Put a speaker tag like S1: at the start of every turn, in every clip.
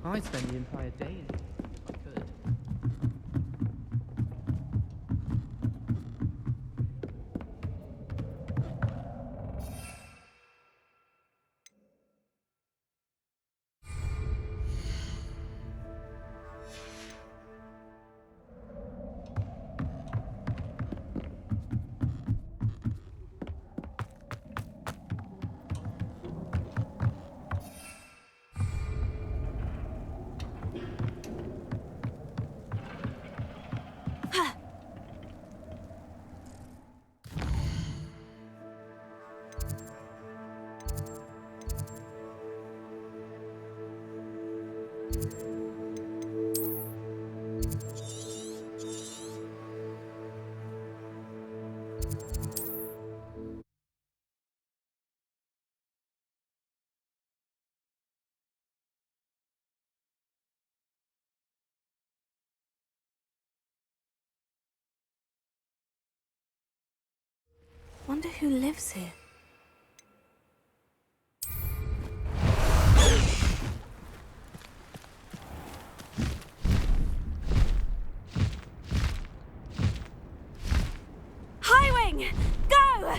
S1: I'd spend the entire day in here if I could.
S2: Wonder who lives here. Highwing! Go!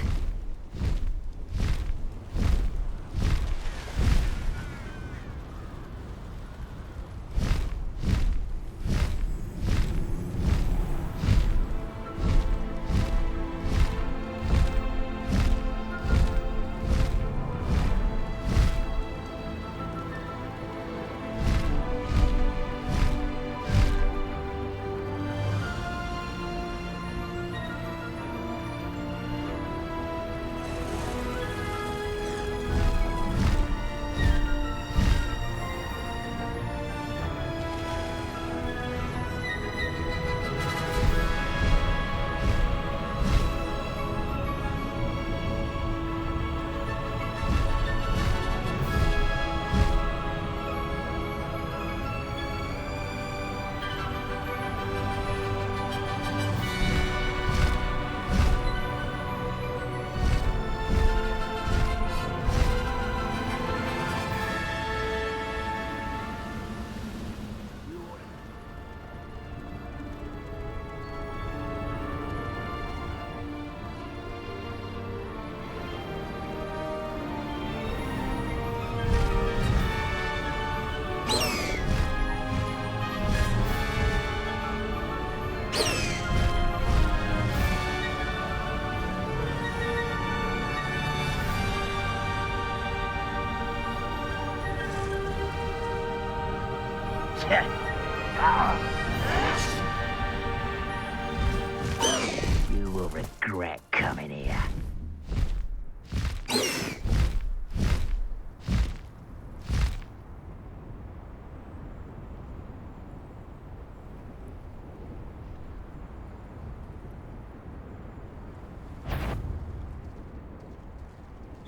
S3: You will regret coming here.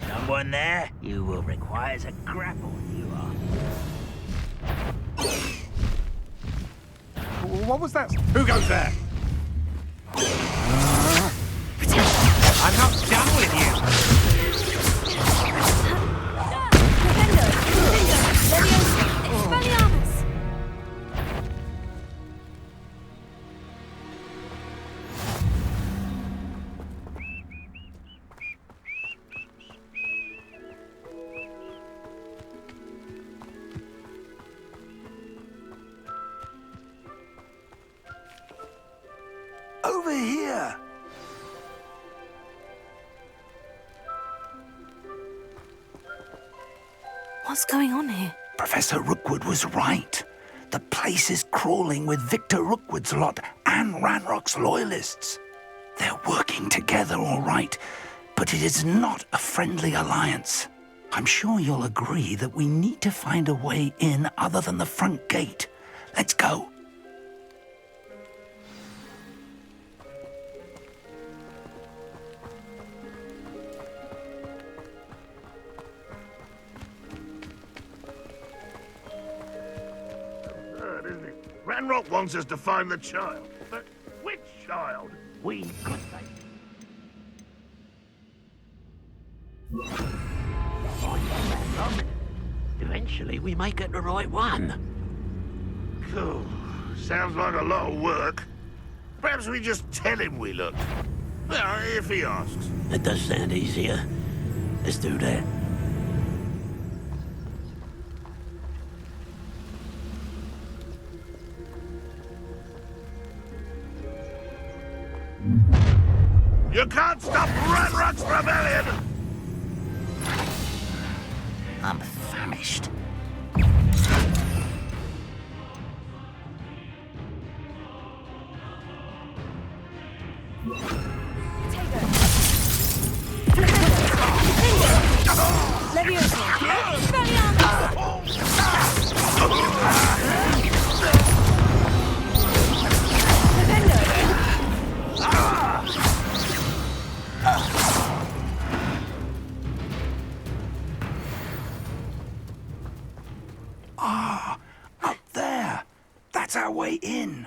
S3: Someone there? You will require a grapple, you are.
S4: What was that? Who goes there? I'm not done with you! Over here!
S2: What's going on here?
S5: Professor Rookwood was right. The place is crawling with Victor Rookwood's lot and Ranrock's loyalists. They're working together all right, but it is not a friendly alliance. I'm sure you'll agree that we need to find a way in other than the front gate. Let's go.
S6: Ranrock wants us to find the child. But which child? We could say.
S3: Eventually we may get the right one.
S6: Cool. Sounds like a lot of work. Perhaps we just tell him we look. Well, if he asks.
S3: That does sound easier. Let's do that.
S6: You can't stop Ranrock's rebellion!
S3: I'm famished.
S5: Up there. That's our way in.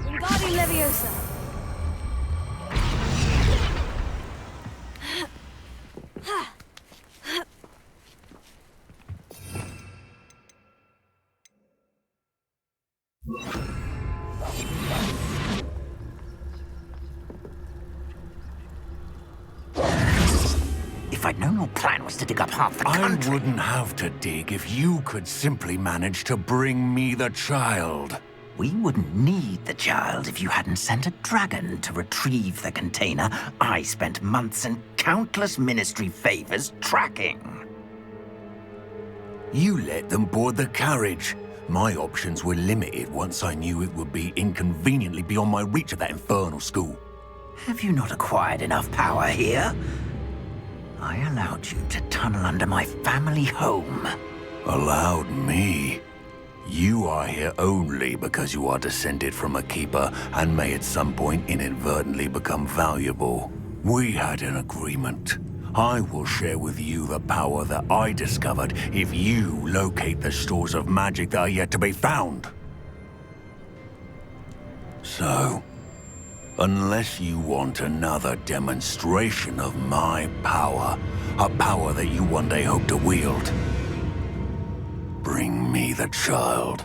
S2: Wingardium Leviosa.
S3: If I'd known your plan was to dig up half the
S5: I
S3: country...
S5: wouldn't have to dig if you could simply manage to bring me the child.
S3: We wouldn't need the child if you hadn't sent a dragon to retrieve the container I spent months and countless ministry favors tracking.
S5: You let them board the carriage. My options were limited once I knew it would be inconveniently beyond my reach at that infernal school.
S3: Have you not acquired enough power here? I allowed you to tunnel under my family home.
S5: Allowed me? You are here only because you are descended from a keeper and may at some point inadvertently become valuable. We had an agreement. I will share with you the power that I discovered if you locate the stores of magic that are yet to be found. So, unless you want another demonstration of my power, a power that you one day hope to wield, bring me the child.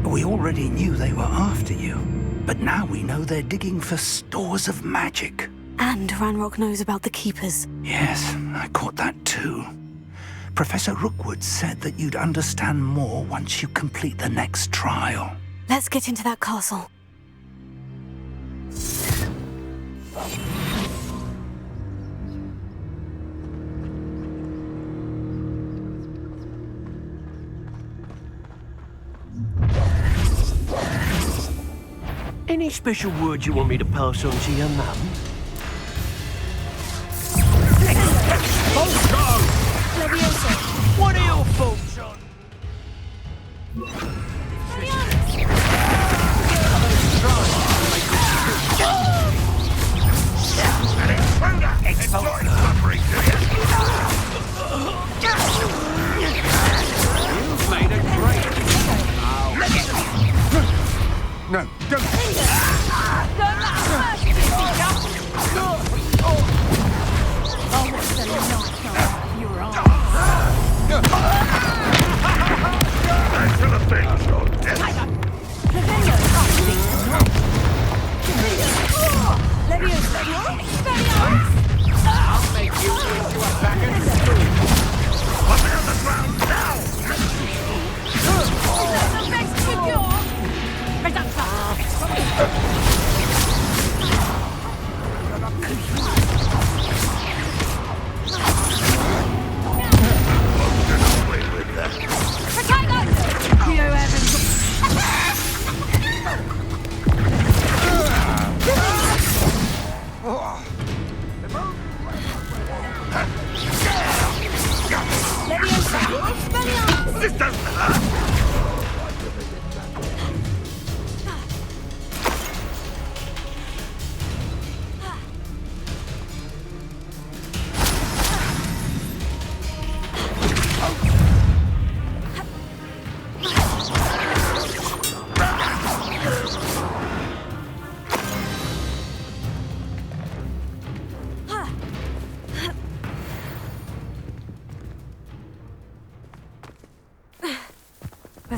S5: We already knew they were after you, but now we know they're digging for stores of magic.
S2: And Ranrock knows about the Keepers.
S5: Yes, I caught that too. Professor Rookwood said that you'd understand more once you complete the next trial.
S2: Let's get into that castle.
S7: Any special words you want me to pass on to your mum?
S2: Leviosa.
S7: What are your thoughts on?
S4: You've made a great... No, don't...
S6: Thanks for the big shot, Death.
S4: I'll make you into a bag of stew.
S6: Put me on the ground now!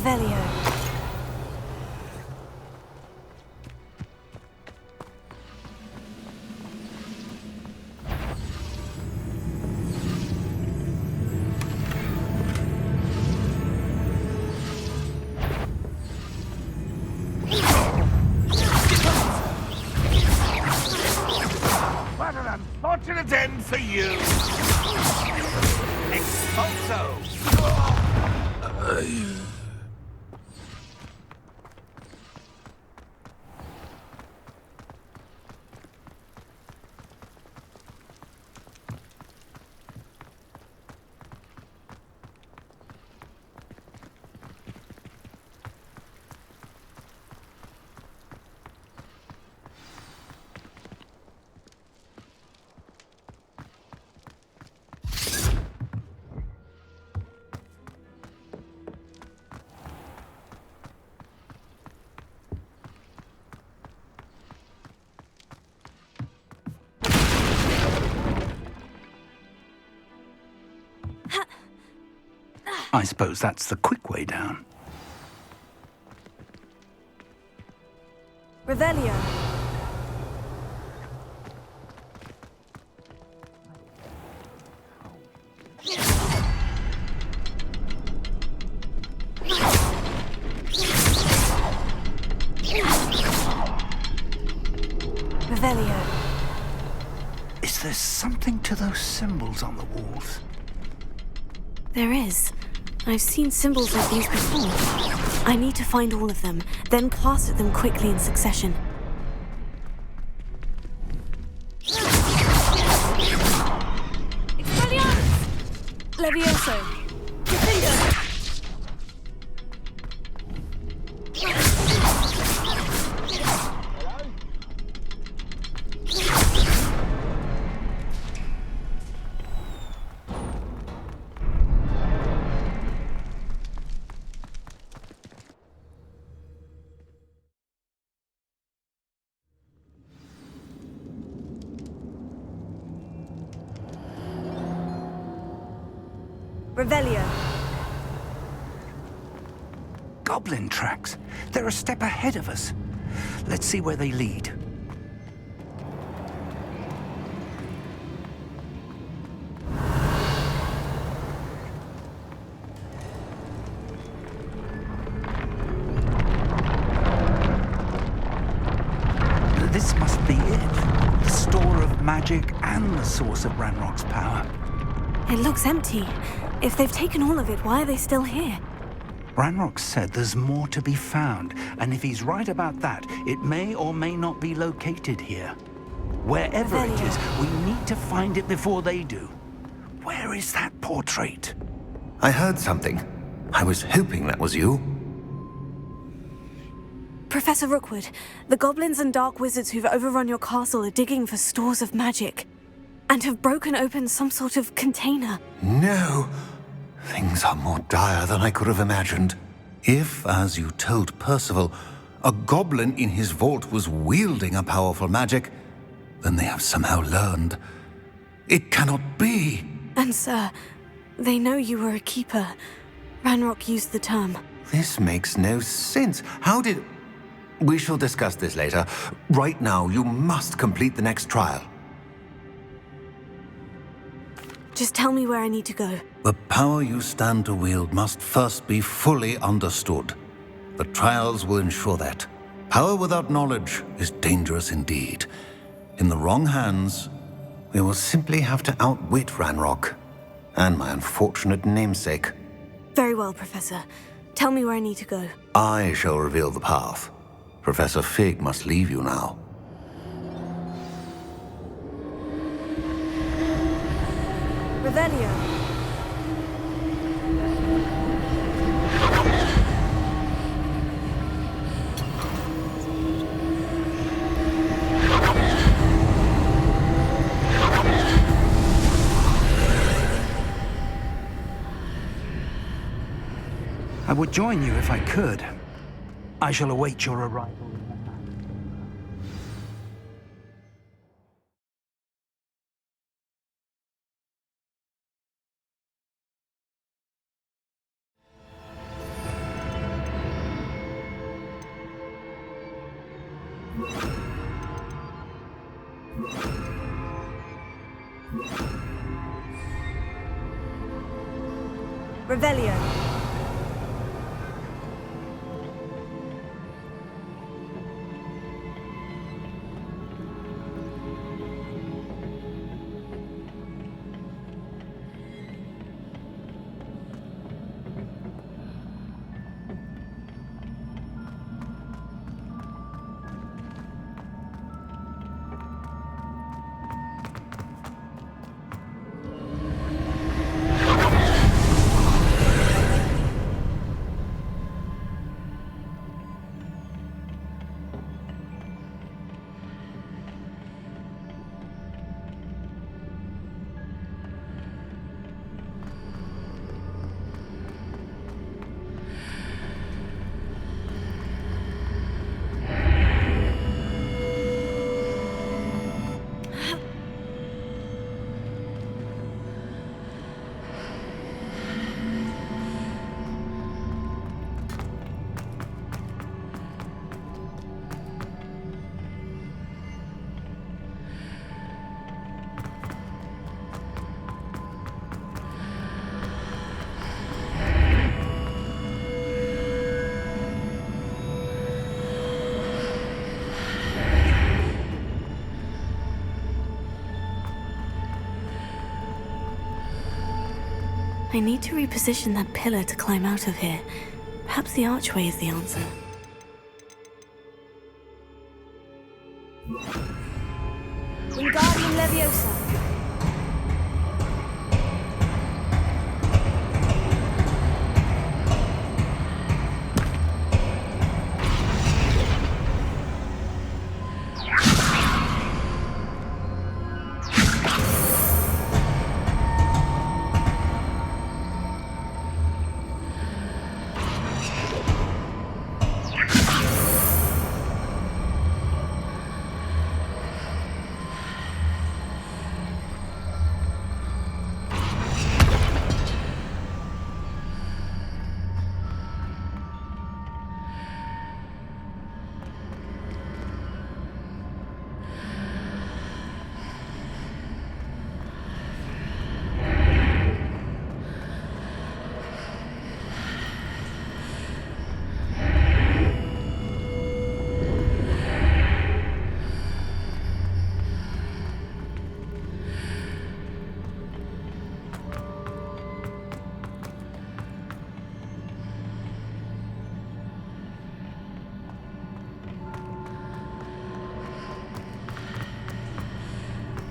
S2: Revelio.
S6: What an unfortunate end for you! Expulso!
S5: I suppose that's the quick way down.
S2: Revelio. Revelio.
S5: Is there something to those symbols on the walls?
S2: There is. I've seen symbols like these before. I need to find all of them, then cast at them quickly in succession. Expelliarmus! Levioso! Defender! Revelio.
S5: Goblin tracks. They're a step ahead of us. Let's see where they lead. This must be it. The store of magic and the source of Ranrock's power.
S2: It looks empty. If they've taken all of it, why are they still here?
S5: Ranrock said there's more to be found, and if he's right about that, it may or may not be located here. Wherever it is, we need to find it before they do. Where is that portrait?
S8: I heard something. I was hoping that was you.
S2: Professor Rookwood, the goblins and dark wizards who've overrun your castle are digging for stores of magic, and have broken open some sort of container.
S8: No. Things are more dire than I could have imagined. If, as you told Percival, a goblin in his vault was wielding a powerful magic, then they have somehow learned. It cannot be.
S2: And sir, they know you were a keeper. Ranrock used the term.
S8: This makes no sense. How did... We shall discuss this later. Right now, you must complete the next trial.
S2: Just tell me where I need to go.
S8: The power you stand to wield must first be fully understood. The trials will ensure that. Power without knowledge is dangerous indeed. In the wrong hands, we will simply have to outwit Ranrock and my unfortunate namesake.
S2: Very well, Professor. Tell me where I need to go.
S8: I shall reveal the path. Professor Fig must leave you now.
S2: Revelio.
S5: I would join you if I could. I shall await your arrival.
S2: Revelio. I need to reposition that pillar to climb out of here. Perhaps the archway is the answer. Wingardium Leviosa.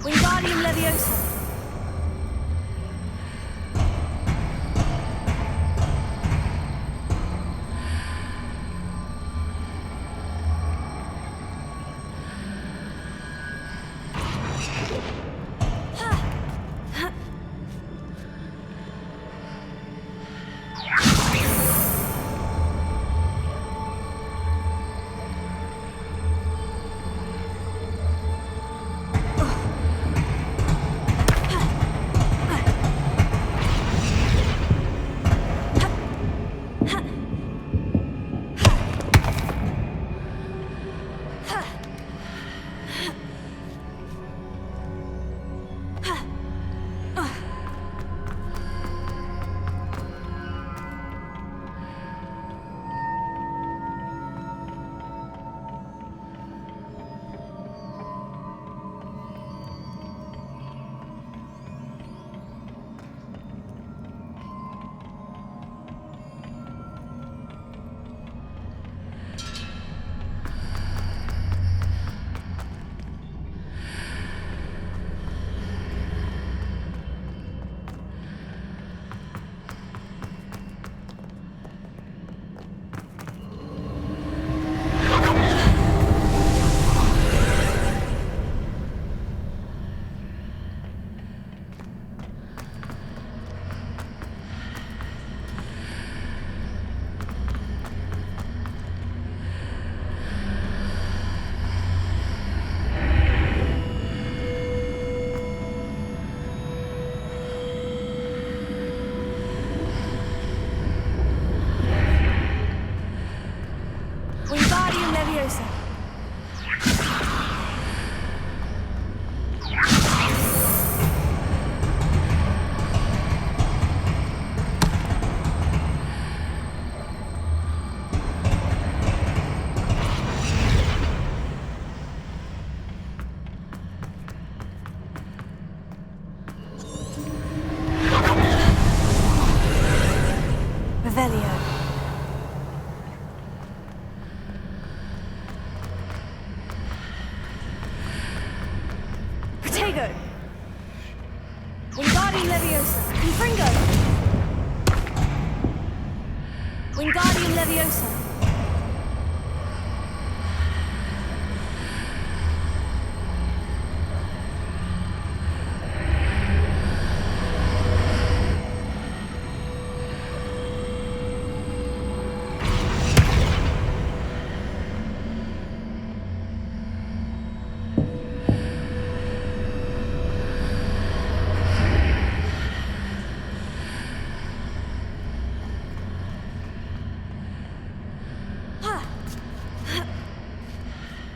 S2: Wingardium Leviosa. Confringo. Wingardium Leviosa. Confringo. Wingardium Leviosa.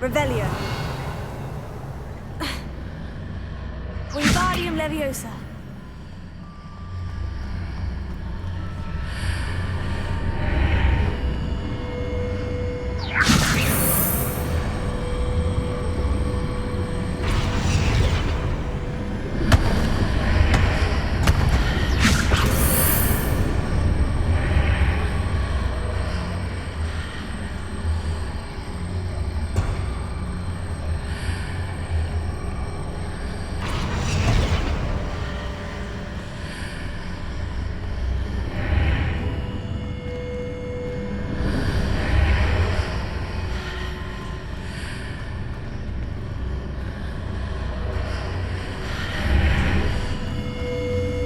S2: Revelio. Wingardium Leviosa.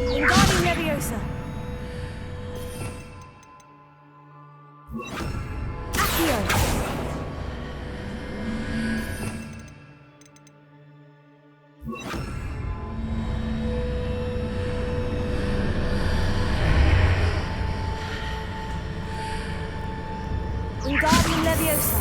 S2: Wingardium Leviosa. Accio. Wingardium Leviosa.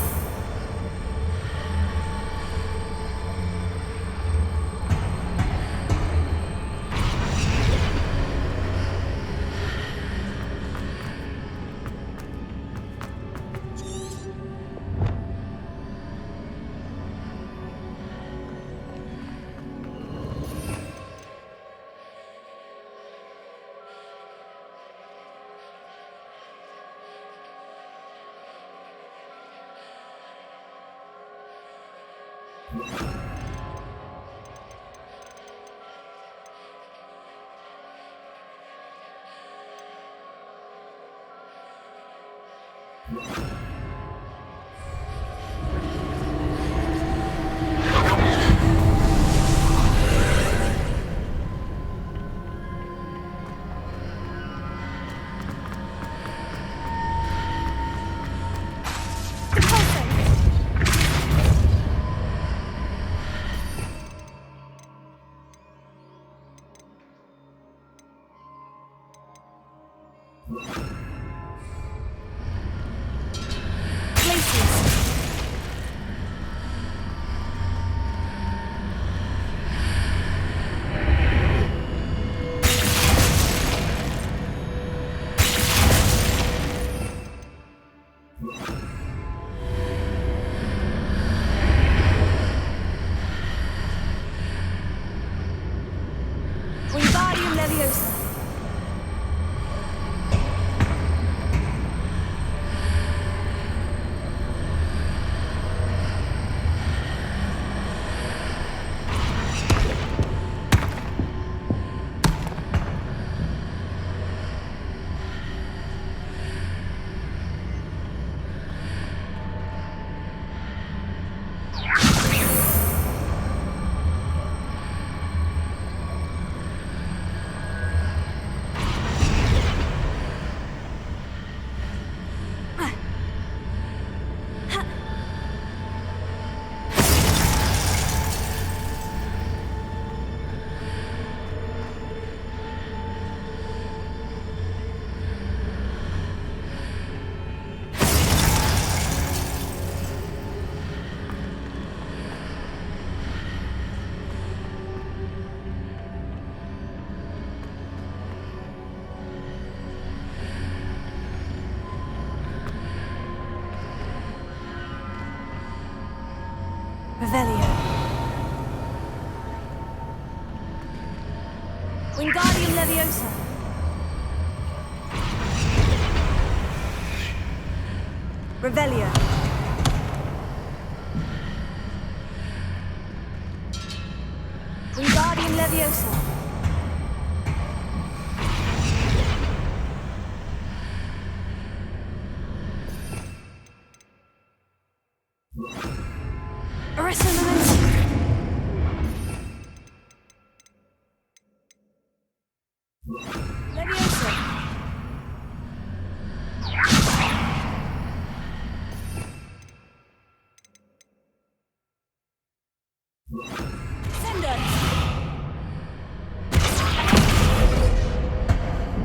S2: Wingardium Leviosa. Revelio. Wingardium Leviosa. Revelio. Wingardium Wingardium Leviosa. Orisa Momentum. Leviosa. Sender.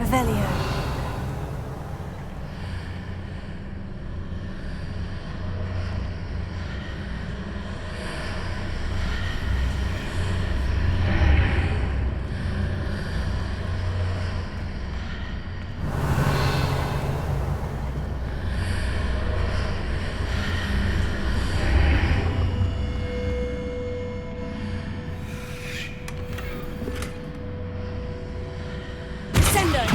S2: Revelio. Sender.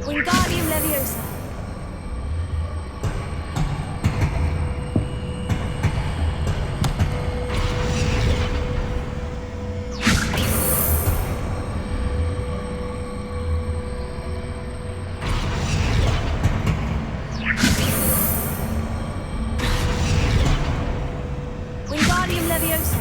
S2: Wingardium Leviosa. Wingardium Leviosa.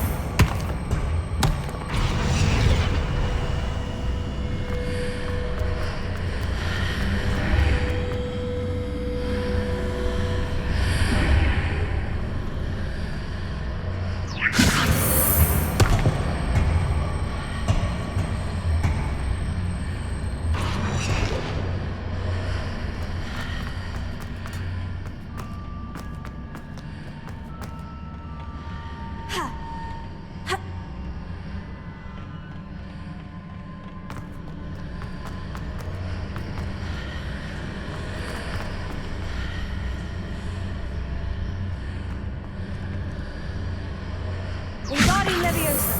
S2: Wingardium Leviosa.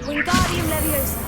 S2: Wingardium Leviosa.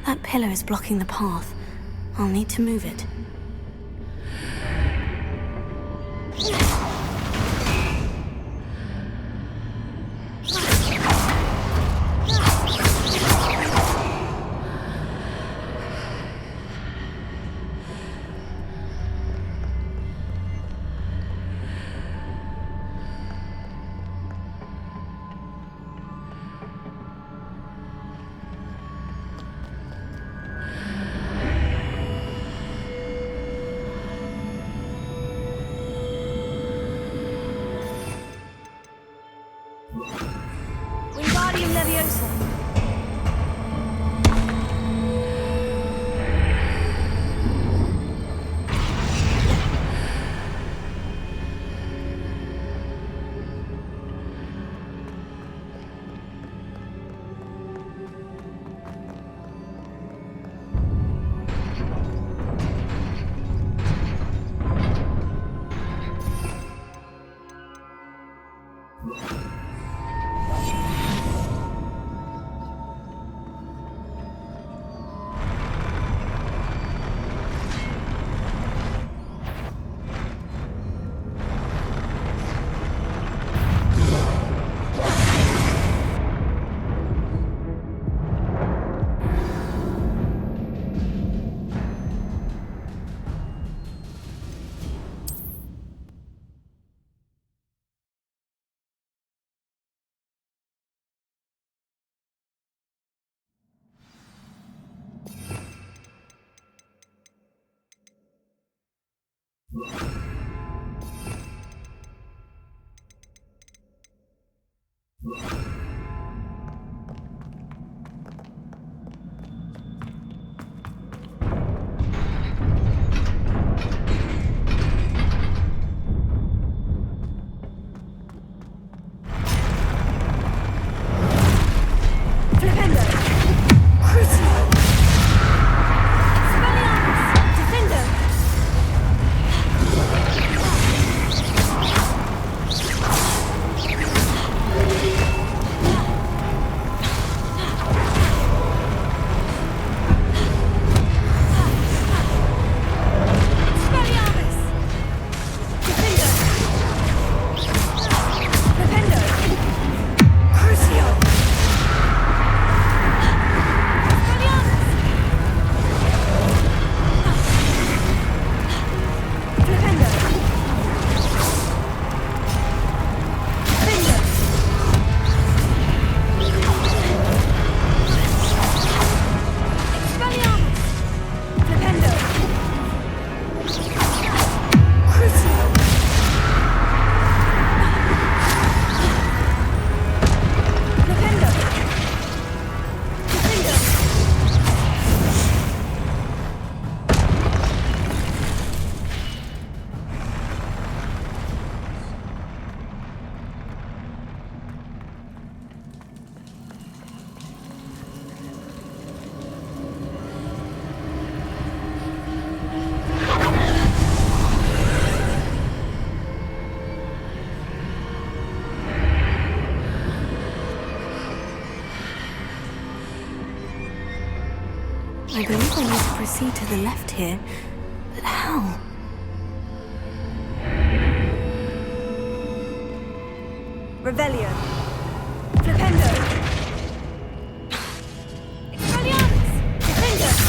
S2: That pillar is blocking the path. I'll need to move it. Wingardium Leviosa. I believe I need to proceed to the left here, but how? Revelio. Flipendo. Expelliarmus. Defender.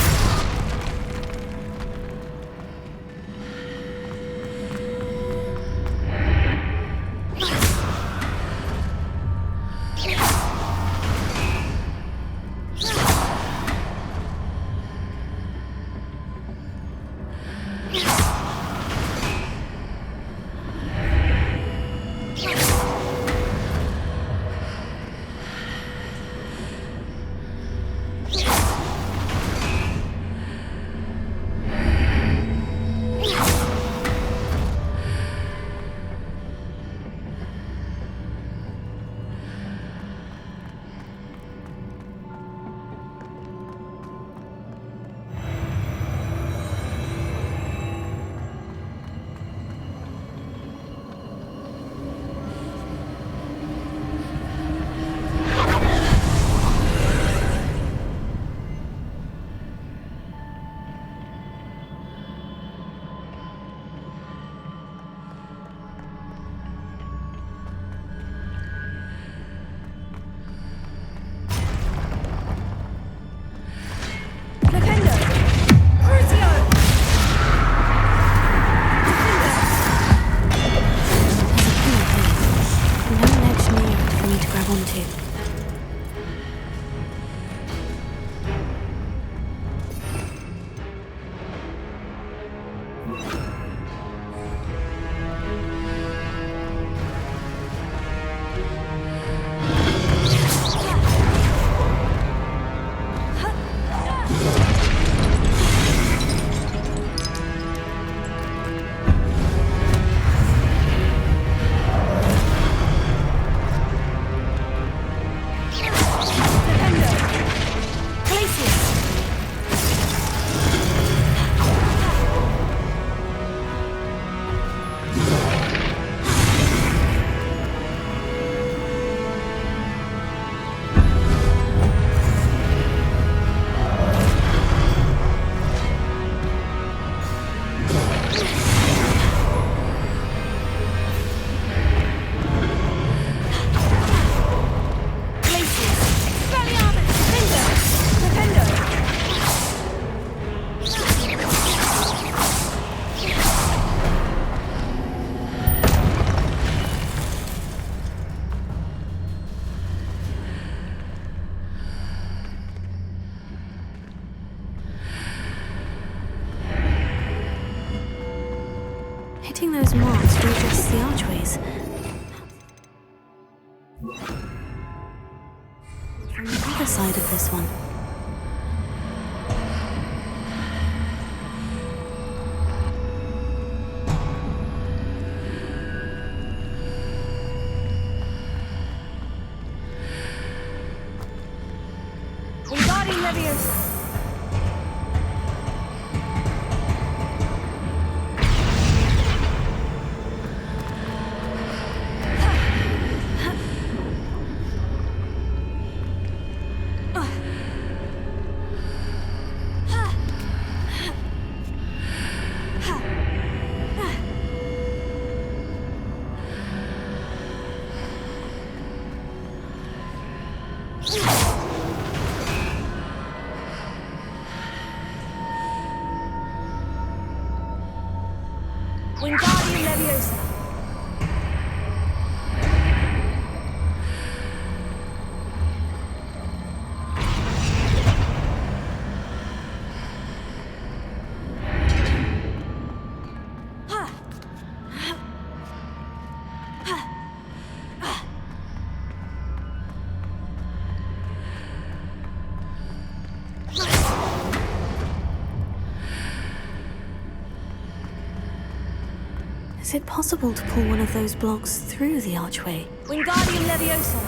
S2: From the other side of this one.
S9: Wingardium Leviosa! Wingardium Leviosa!
S2: Is it possible to pull one of those blocks through the archway?
S9: Wingardium Leviosa!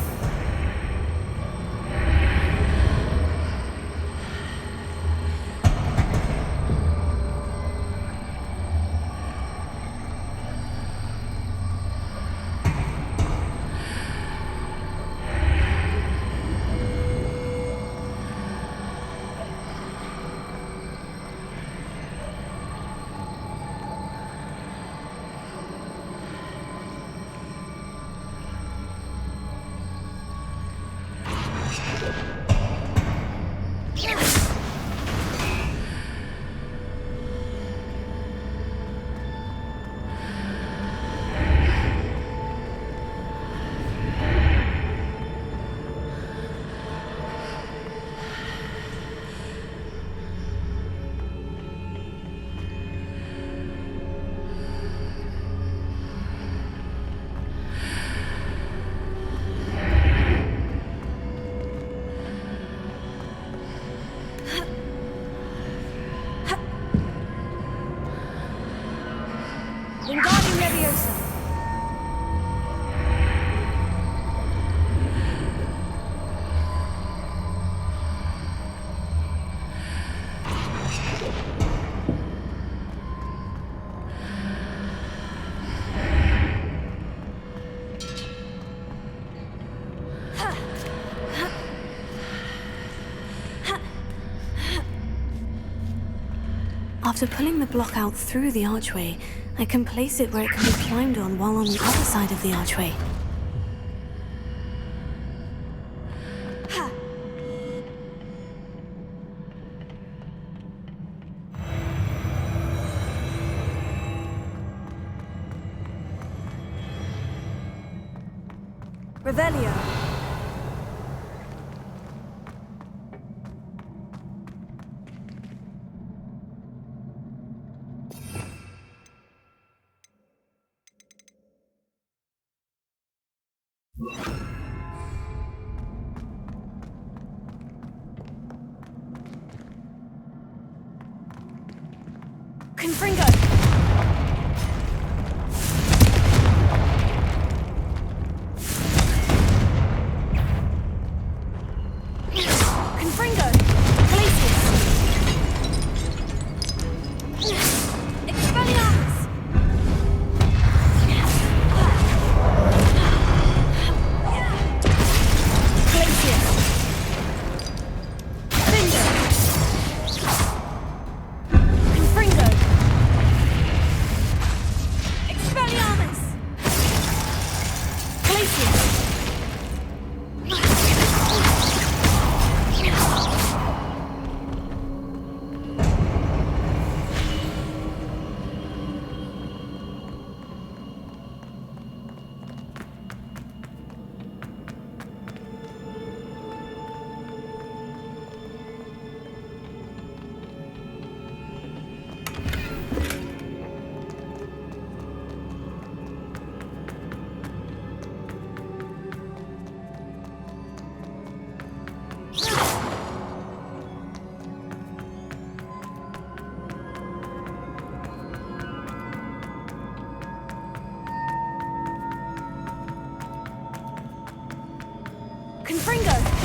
S9: Wingardium Leviosa!
S2: After pulling the block out through the archway, I can place it where it can be climbed on while on the other side of the archway.
S9: Revelio!
S2: Confringo! Confringo! Glacius! Expelliarmus! Glacius! Finger! Confringo!
S9: Confringo!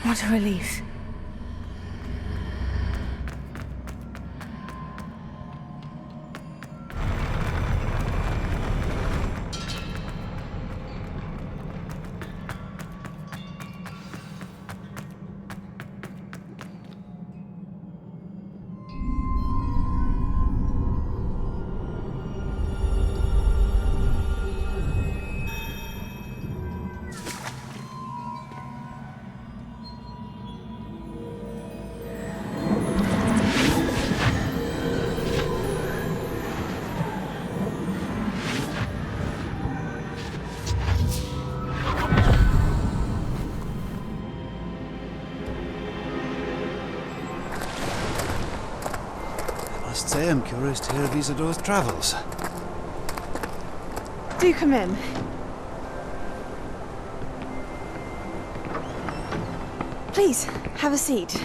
S2: What a relief.
S10: I must say I'm curious to hear of Isadore's travels.
S2: Do come in. Please, have a seat.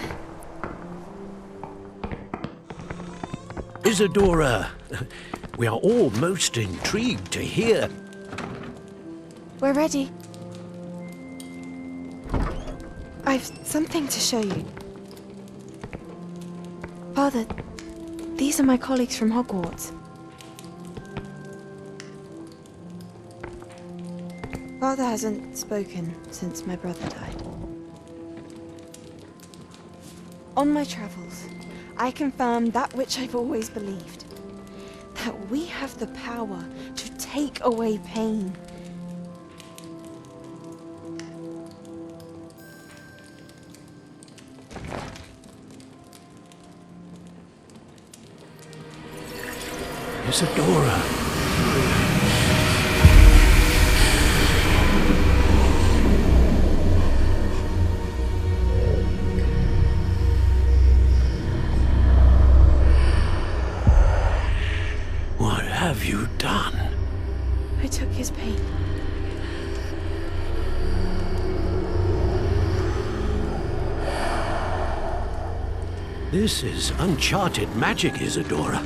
S7: Isadora, we are all most intrigued to hear.
S11: We're ready. I've something to show you. Father, these are my colleagues from Hogwarts. Father hasn't spoken since my brother died. On my travels, I confirmed that which I've always believed. That we have the power to take away pain.
S7: Isadora. What have you done?
S11: I took his pain.
S7: This is uncharted magic, Isadora.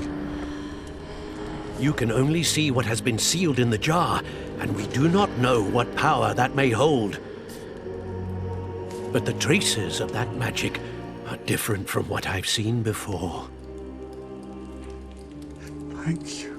S7: You can only see what has been sealed in the jar, and we do not know what power that may hold. But the traces of that magic are different from what I've seen before.
S10: Thank you.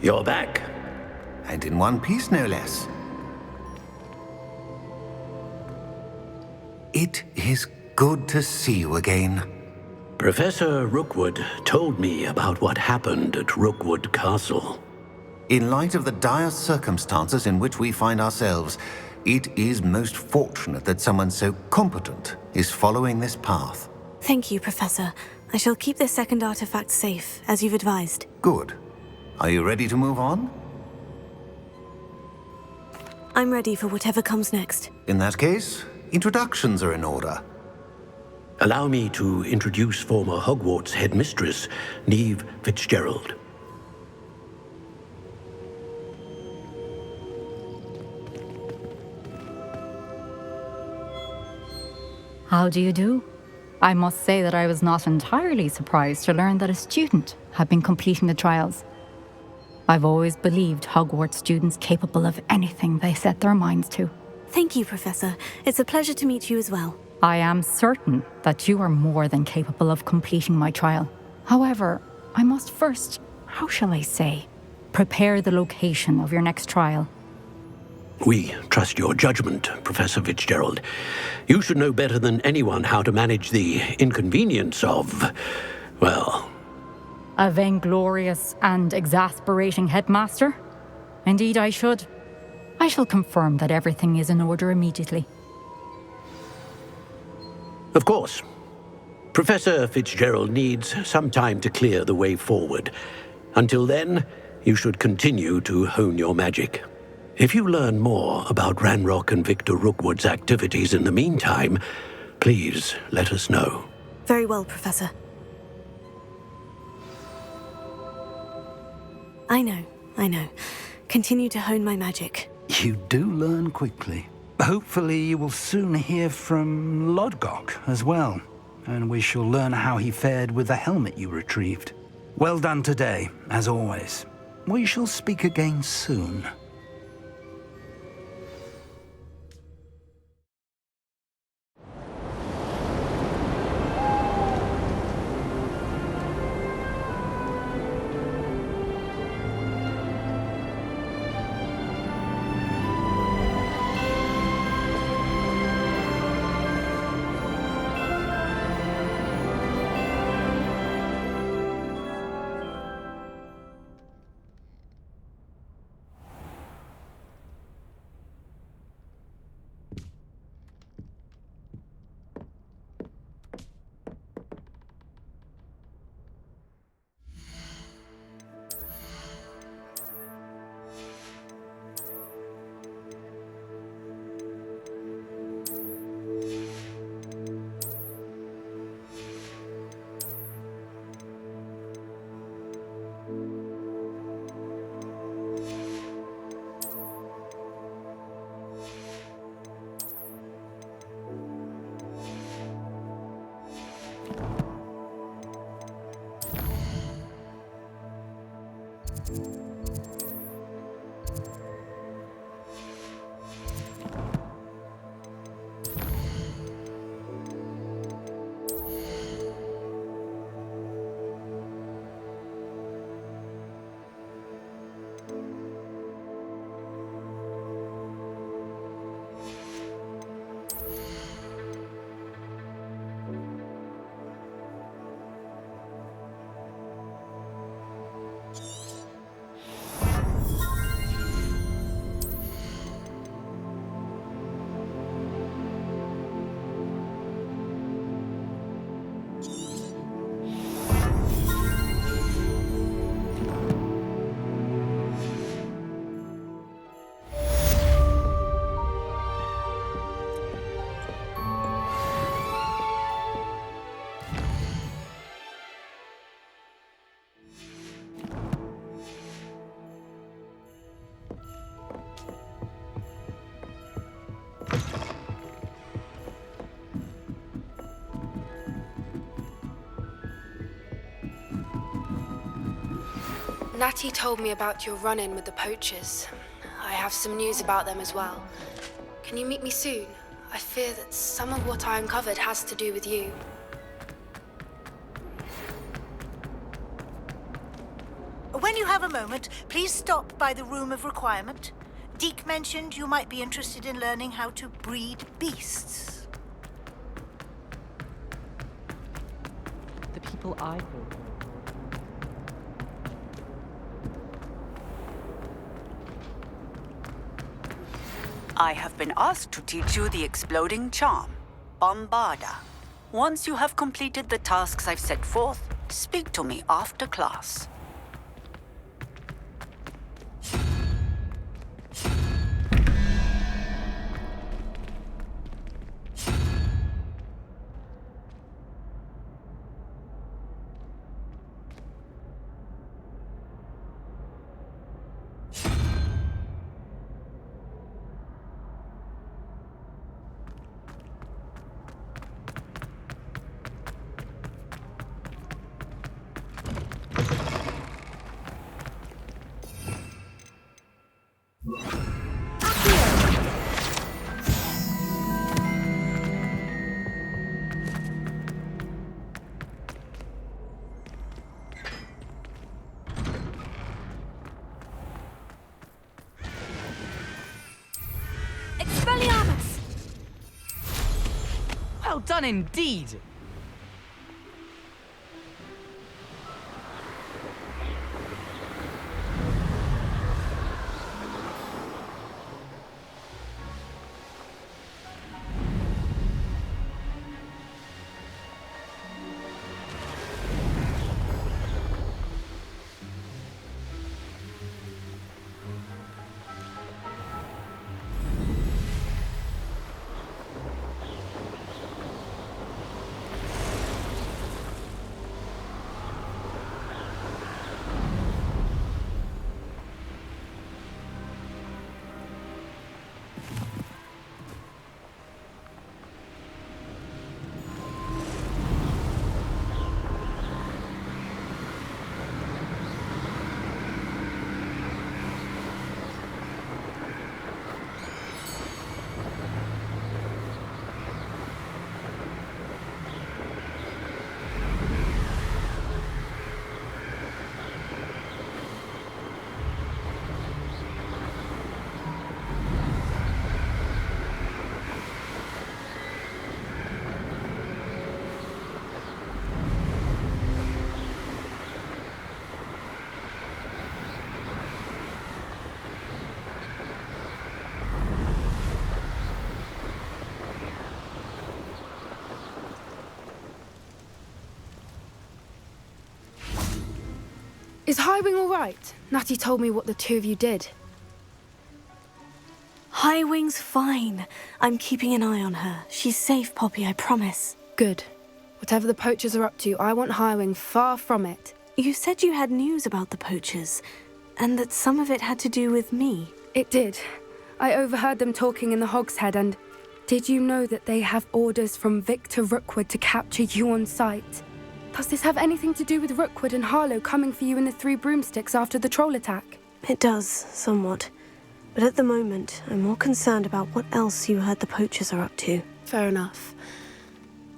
S7: You're back.
S8: And in one piece, no less. It is good to see you again.
S7: Professor Rookwood told me about what happened at Rookwood Castle.
S8: In light of the dire circumstances in which we find ourselves, it is most fortunate that someone so competent is following this path.
S2: Thank you, Professor. I shall keep this second artifact safe, as you've advised.
S8: Good. Are you ready to move on?
S2: I'm ready for whatever comes next.
S8: In that case, introductions are in order.
S7: Allow me to introduce former Hogwarts headmistress, Neve Fitzgerald.
S12: How do you do? I must say that I was not entirely surprised to learn that a student had been completing the trials. I've always believed Hogwarts students capable of anything they set their minds to.
S2: Thank you, Professor. It's a pleasure to meet you as well.
S12: I am certain that you are more than capable of completing my trial. However, I must first, how shall I say, prepare the location of your next trial.
S7: We trust your judgment, Professor Fitzgerald. You should know better than anyone how to manage the inconvenience of, well...
S12: A vainglorious and exasperating headmaster? Indeed I should. I shall confirm that everything is in order immediately.
S7: Of course. Professor Fitzgerald needs some time to clear the way forward. Until then, you should continue to hone your magic. If you learn more about Ranrock and Victor Rookwood's activities in the meantime, please let us know.
S2: Very well, Professor. I know. Continue to hone my magic.
S5: You do learn quickly. Hopefully you will soon hear from Lodgok as well, and we shall learn how he fared with the helmet you retrieved. Well done today, as always. We shall speak again soon.
S13: Natty told me about your run-in with the poachers. I have some news about them as well. Can you meet me soon? I fear that some of what I uncovered has to do with you.
S14: When you have a moment, please stop by the Room of Requirement. Deke mentioned you might be interested in learning how to breed beasts.
S1: The people I fought.
S15: I have been asked to teach you the exploding charm, Bombarda. Once you have completed the tasks I've set forth, speak to me after class.
S9: Expelliarmus!
S1: Well done indeed!
S13: Is Highwing all right? Natty told me what the two of you did.
S2: Highwing's fine. I'm keeping an eye on her. She's safe, Poppy, I promise.
S13: Good. Whatever the poachers are up to, I want Highwing far from it.
S2: You said you had news about the poachers, and that some of it had to do with me.
S13: It did. I overheard them talking in the Hogshead, and did you know that they have orders from Victor Rookwood to capture you on sight? Does this have anything to do with Rookwood and Harlow coming for you in the Three Broomsticks after the troll attack?
S2: It does, somewhat. But at the moment, I'm more concerned about what else you heard the poachers are up to.
S13: Fair enough.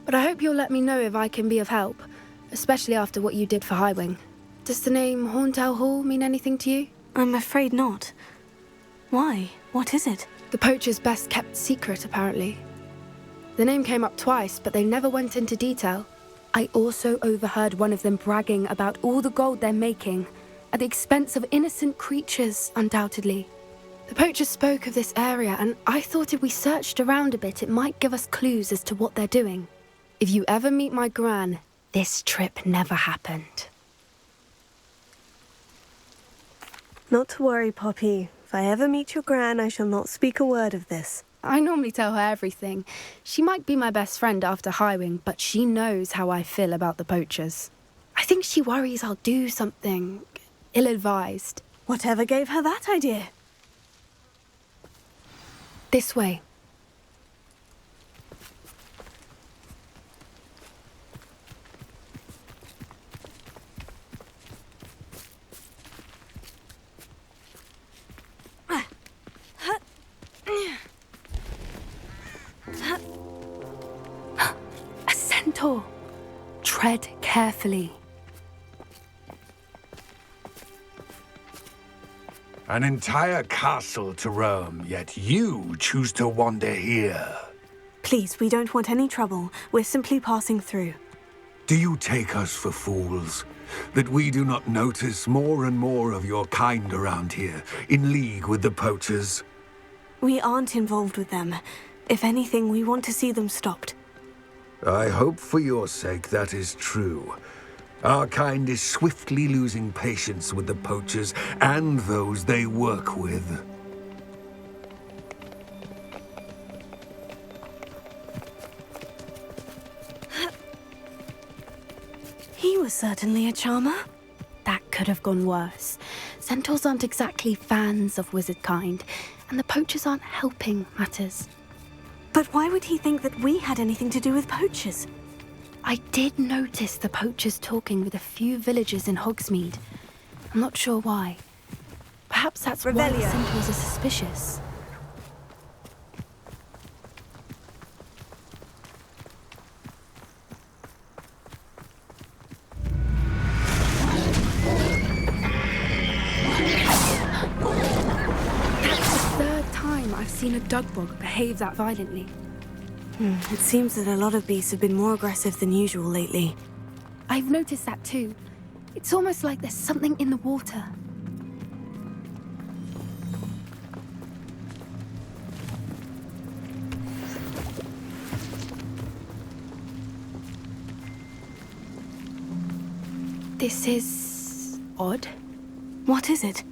S13: But I hope you'll let me know if I can be of help, especially after what you did for Highwing. Does the name Horntail Hall mean anything to you?
S2: I'm afraid not. Why? What is it?
S13: The poachers' best kept secret, apparently. The name came up twice, but they never went into detail. I also overheard one of them bragging about all the gold they're making, at the expense of innocent creatures, undoubtedly. The poachers spoke of this area, and I thought if we searched around a bit, it might give us clues as to what they're doing. If you ever meet my gran, this trip never happened.
S2: Not to worry, Poppy. If I ever meet your gran, I shall not speak a word of this.
S13: I normally tell her everything. She might be my best friend after Highwing, but she knows how I feel about the poachers. I think she worries I'll do something ill-advised.
S2: Whatever gave her that idea?
S13: This way. A centaur. Tread carefully.
S5: An entire castle to roam, yet you choose to wander here.
S2: Please, we don't want any trouble. We're simply passing through.
S5: Do you take us for fools? That we do not notice more and more of your kind around here, in league with the poachers?
S2: We aren't involved with them. If anything, we want to see them stopped.
S5: I hope for your sake that is true. Our kind is swiftly losing patience with the poachers and those they work with.
S2: He was certainly a charmer.
S13: That could have gone worse. Centaurs aren't exactly fans of wizard kind, and the poachers aren't helping matters.
S2: But why would he think that we had anything to do with poachers?
S13: I did notice the poachers talking with a few villagers in Hogsmeade. I'm not sure why. Perhaps that's why the centaurs are suspicious. I've seen a dugbog behave that violently.
S2: It seems that a lot of beasts have been more aggressive than usual lately.
S13: I've noticed that too. It's almost like there's something in the water. This is odd.
S2: What is it?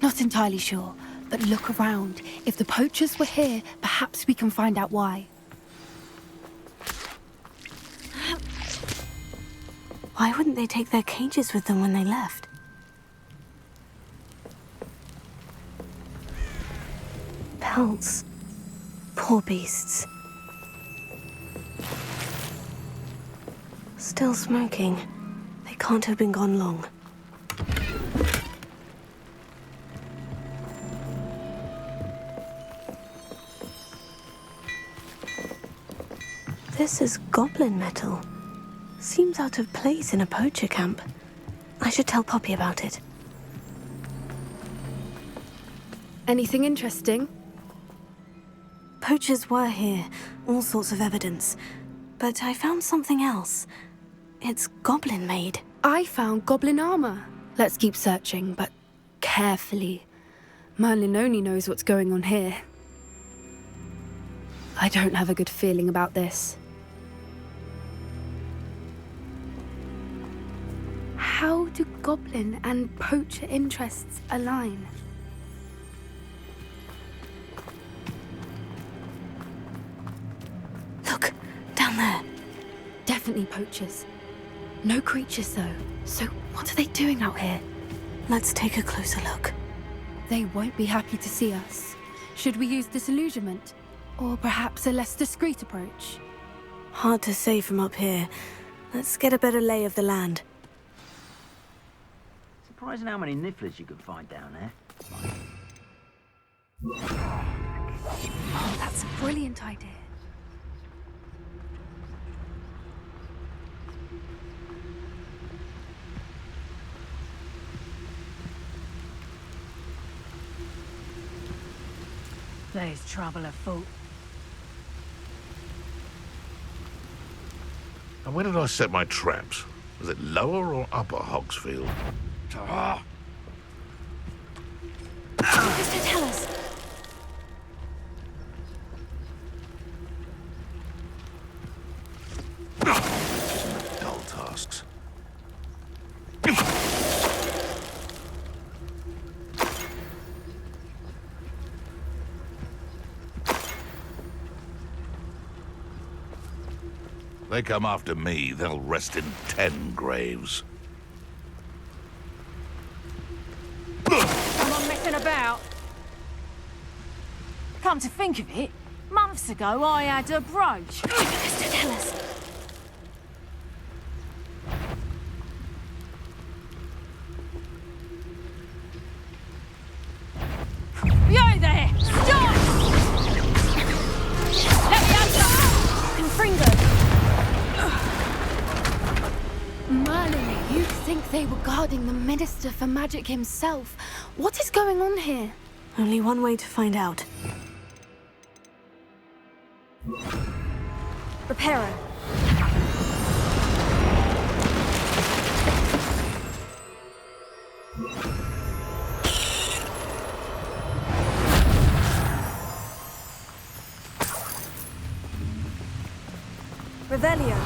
S13: Not entirely sure. But look around. If the poachers were here, perhaps we can find out why.
S2: Why wouldn't they take their cages with them when they left? Pelts. Poor beasts. Still smoking. They can't have been gone long. This is goblin metal. Seems out of place in a poacher camp. I should tell Poppy about it.
S13: Anything interesting?
S2: Poachers were here, all sorts of evidence. But I found something else. It's goblin-made.
S13: I found goblin armor. Let's keep searching, but carefully. Merlin only knows what's going on here. I don't have a good feeling about this. How do goblin and poacher interests align?
S2: Look, down there.
S13: Definitely poachers. No creatures though. So what are they doing out here?
S2: Let's take a closer look.
S13: They won't be happy to see us. Should we use disillusionment? Or perhaps a less discreet approach?
S2: Hard to say from up here. Let's get a better lay of the land.
S3: Surprising how many nifflers you can find down there.
S13: Oh, that's a brilliant idea.
S1: There's trouble afoot.
S6: And where did I set my traps? Was it lower or upper Hogsfield?
S2: Mr. Tell us.
S6: Dull tasks. They come after me, they'll rest in 10 graves.
S1: I'm not messing about. Come to think of it, months ago I had a brooch.
S2: Mr. Tell us.
S1: You there! Stop! Let me under!
S2: Confringo!
S13: Merlin, you think they were guarding the Minister for Magic himself. What is going on here?
S2: Only one way to find out.
S9: Reparo. Revelio.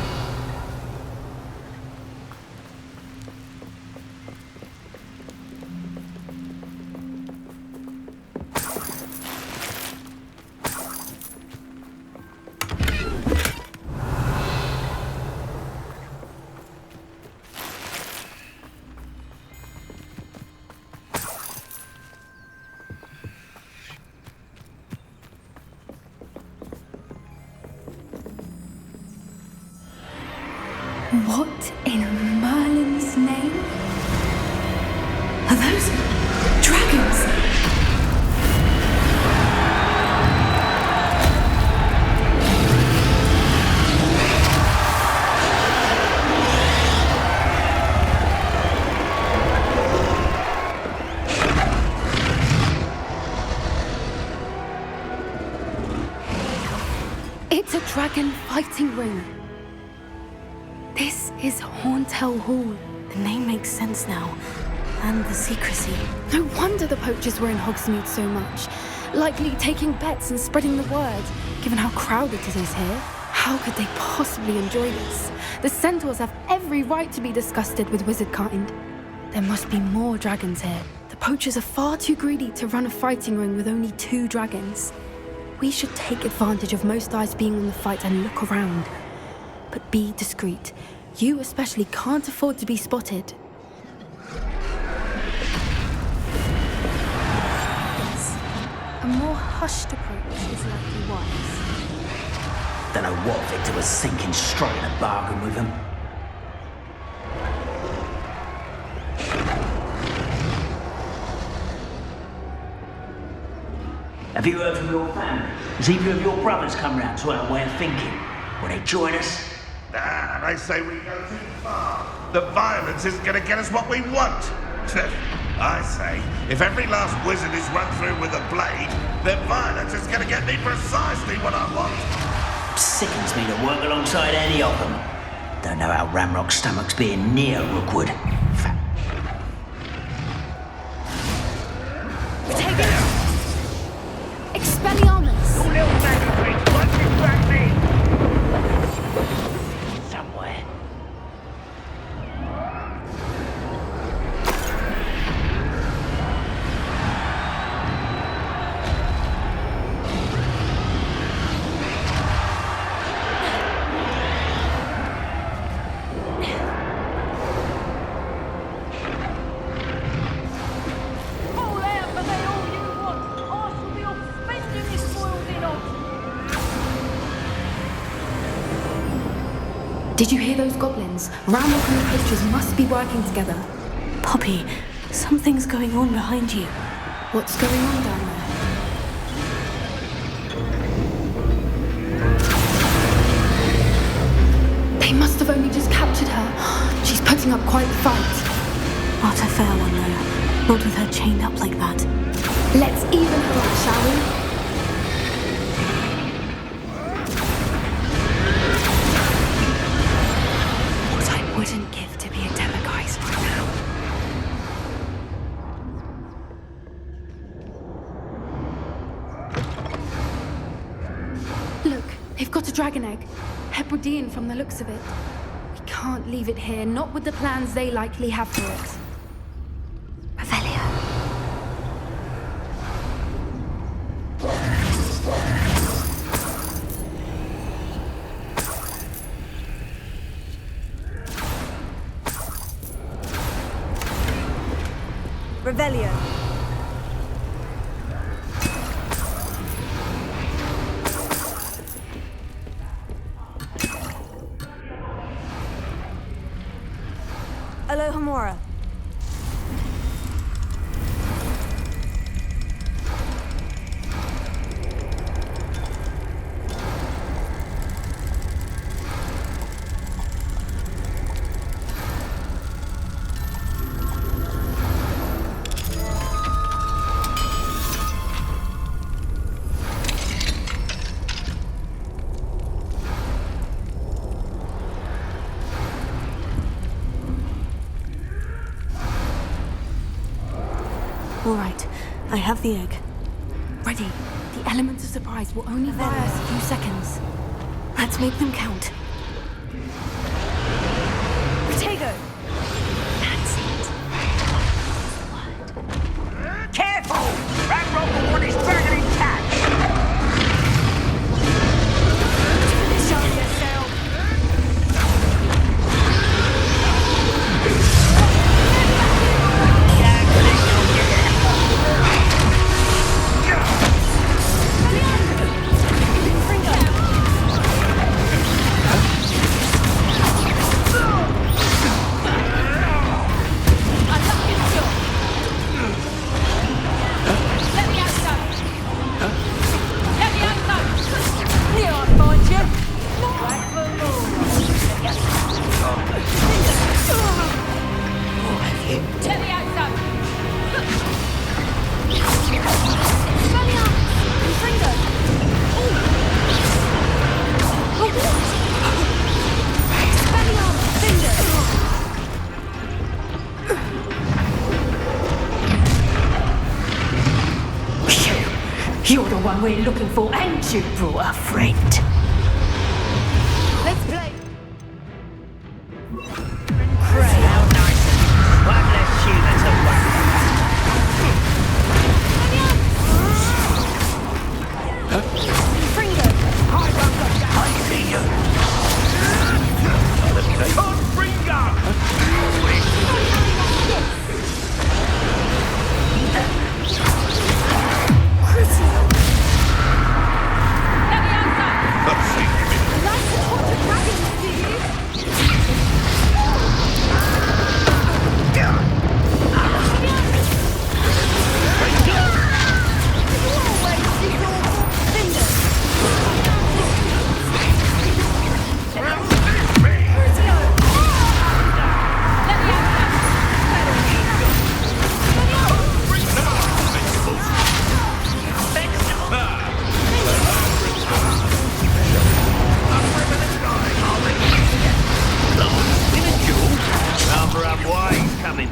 S13: What in Merlin's name? Are those dragons? It's a dragon fighting ring. This is Hauntel Hall.
S2: The name makes sense now. And the secrecy.
S13: No wonder the poachers were in Hogsmeade so much. Likely taking bets and spreading the word, given how crowded it is here. How could they possibly enjoy this? The centaurs have every right to be disgusted with wizard kind. There must be more dragons here. The poachers are far too greedy to run a fighting ring with only 2 dragons. We should take advantage of most eyes being on the fight and look around. But be discreet. You especially can't afford to be spotted.
S9: Yes. A more hushed approach is likely wise.
S3: Don't know what Victor was thinking, striking a bargain with him. Have you heard from your family? Has either of your brothers come round to our way of thinking? Will they join us?
S6: Nah, they say we go too far. The violence isn't going to get us what we want. I say, if every last wizard is run through with a blade, then violence is going to get me precisely what I want.
S3: Sickens me to work alongside any of them. Don't know how Ramrock's stomach's being near Rookwood.
S9: Take it! Expelliarmus!
S6: You little maggot, what's it back me?
S3: Somewhere.
S1: Fall out, but they all you want. I shall be off spending this spoiled in on.
S13: Did you hear those goblins? Ramrock and the poachers must be working together.
S2: Poppy, something's going on behind you.
S13: What's going on down there? They must have only just captured her. She's putting up quite the fight.
S2: Not a fair one, though. Not with her chained up like that.
S13: Let's even her up, shall we? What I wouldn't give to be a Demagoise right now. Look, they've got a dragon egg. Hebridean from the looks of it. We can't leave it here, not with the plans they likely have for it. Revelio.
S9: Revelio. Alohomora.
S2: All right, I have the egg.
S13: Ready. The element of surprise will only buy us a few seconds.
S2: Let's make them count. Protego! That's it.
S3: Careful! Ranrock will want his dragon in catch!
S1: Show yourself.
S14: You're the one we're looking for, and you brought a friend.
S1: Let's play.
S3: Pray how nice of you. One less human to worry about. I see you.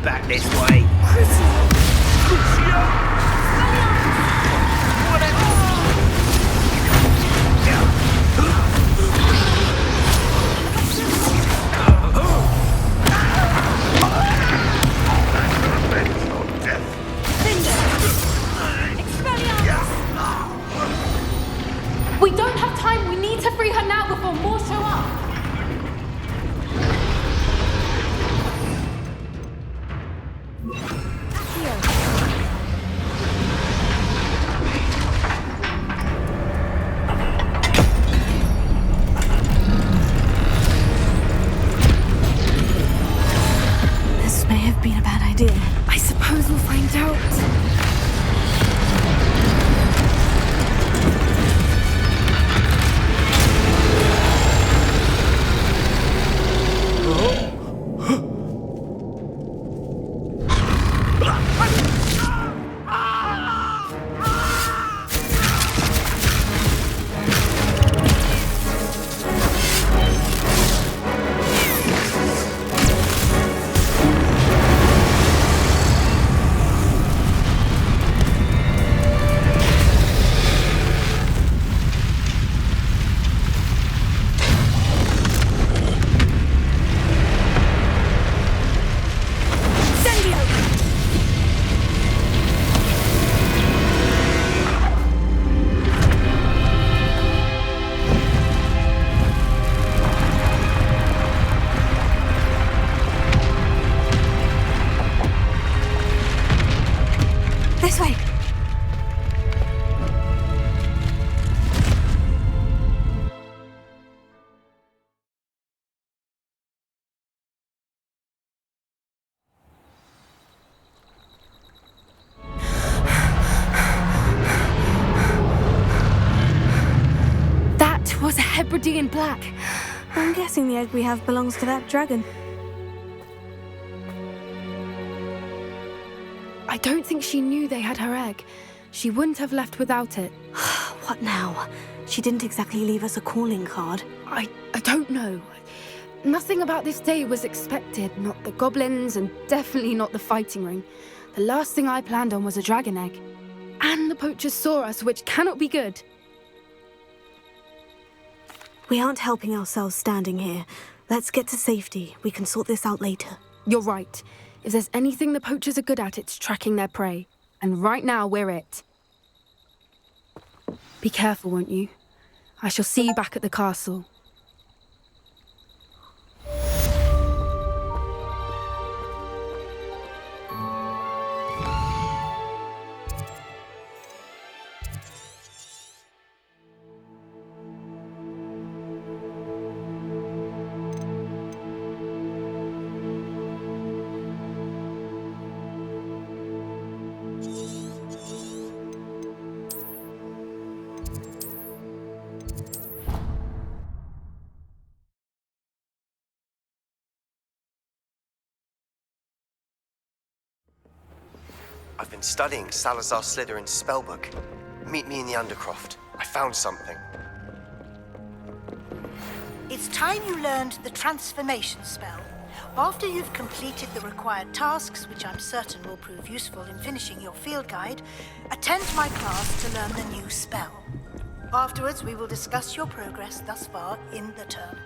S3: Back this way.
S13: We don't have time. We need to free her now before more show up.
S2: This may have been a bad idea.
S13: I suppose we'll find out.
S2: This way.
S13: That was a Hebridean black.
S2: I'm guessing the egg we have belongs to that dragon.
S13: I don't think she knew they had her egg. She wouldn't have left without it.
S2: What now? She didn't exactly leave us a calling card.
S13: I don't know. Nothing about this day was expected. Not the goblins, and definitely not the fighting ring. The last thing I planned on was a dragon egg. And the poachers saw us, which cannot be good.
S2: We aren't helping ourselves standing here. Let's get to safety. We can sort this out later.
S13: You're right. If there's anything the poachers are good at, it's tracking their prey. And right now, we're it. Be careful, won't you? I shall see you back at the castle.
S16: I've been studying Salazar Slytherin's spellbook. Meet me in the Undercroft. I found something.
S14: It's time you learned the transformation spell. After you've completed the required tasks, which I'm certain will prove useful in finishing your field guide, attend my class to learn the new spell. Afterwards, we will discuss your progress thus far in the term.